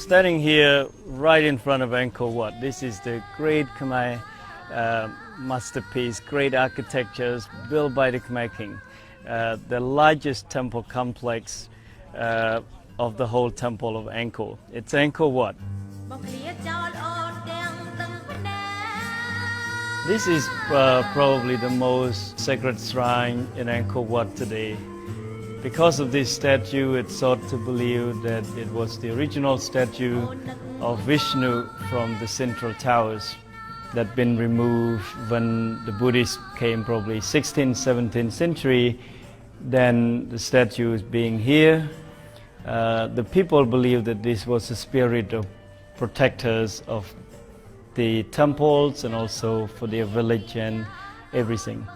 standing here right in front of Angkor Wat. This is the great Khmer masterpiece, great architectures built by the Khmer King. The largest temple complex of the whole temple of Angkor. It's Angkor Wat. This is probably the most sacred shrine in Angkor Wat today. Because of this statue, it's thought to believe that it was the original statue of Vishnu from the central towers that had been removed when the Buddhists came, probably 16th, 17th century. Then the statue is being here. The people believe that this was the spirit of protectors of the temples and also for their village and everything.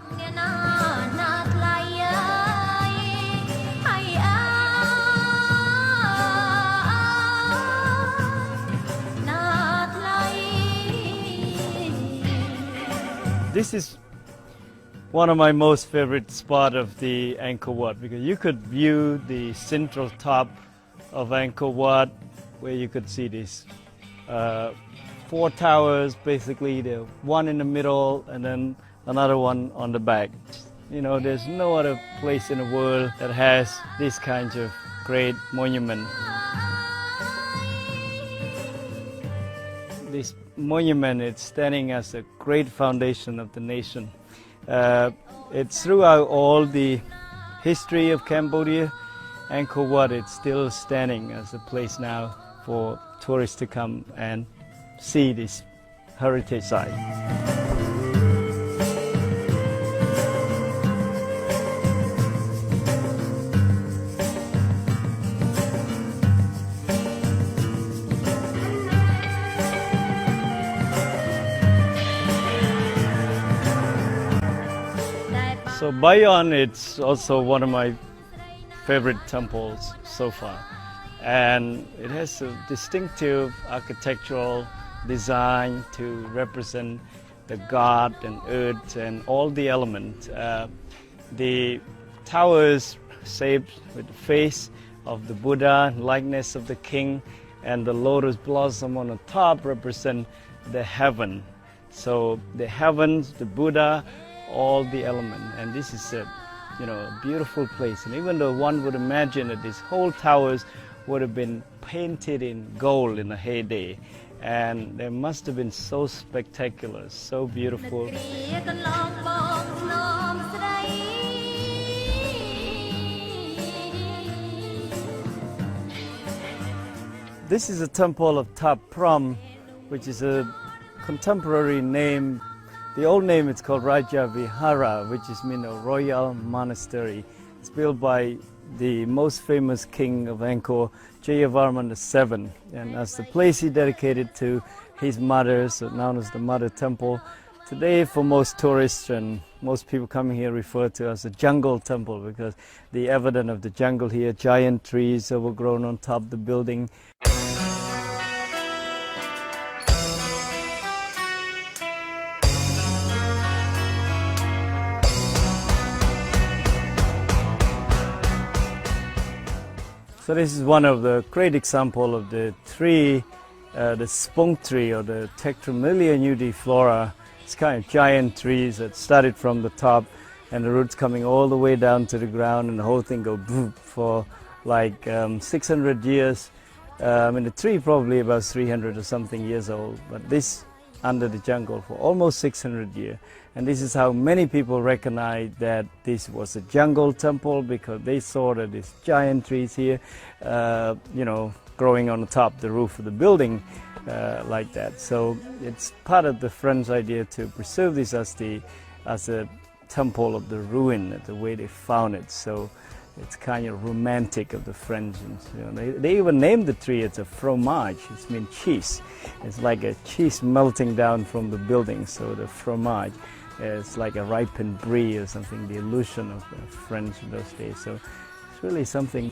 This is one of my most favorite spots of the Angkor Wat because you could view the central top of Angkor Wat where you could see these 4 towers, basically the one in the middle and then another one on the back. You know, there's no other place in the world that has this kind of great monument. This monument is standing as a great foundation of the nation. It's throughout all the history of Cambodia. Angkor Wat is still standing as a place now for tourists to come and see this heritage site. So Bayon, it's also one of my favorite temples so far. And it has a distinctive architectural design to represent the God and earth and all the elements. The towers shaped with the face of the Buddha, likeness of the king, and the lotus blossom on the top represent the heaven. So the heavens, the Buddha, all the elements, and this is a beautiful place. And even though one would imagine that these whole towers would have been painted in gold in the heyday, and they must have been so spectacular, so beautiful. This is a temple of Thap Prom, which is a contemporary name. The old name is called Raja Vihara, which means a royal monastery. It's built by the most famous king of Angkor, Jayavarman VII, and as the place he dedicated to his mother, so known as the Mother Temple. Today, for most tourists and most people coming here, refer to as a jungle temple because the evidence of the jungle here, giant trees overgrown on top of the building. So this is one of the great examples of the tree, the spunk tree or the Tectromelia nudiflora. It's kind of giant trees that started from the top and the roots coming all the way down to the ground and the whole thing go boop for like 600 years. The tree probably about 300 or something years old, but this under the jungle for almost 600 years. And this is how many people recognize that this was a jungle temple because they saw that these giant trees here, growing on the top, the roof of the building like that. So it's part of the French idea to preserve this as a temple of the ruin, the way they found it. So it's kind of romantic of the French. They even named the tree, it's a fromage, it means cheese. It's like a cheese melting down from the building, so the fromage is like a ripened brie or something, the illusion of the French in those days. So it's really something.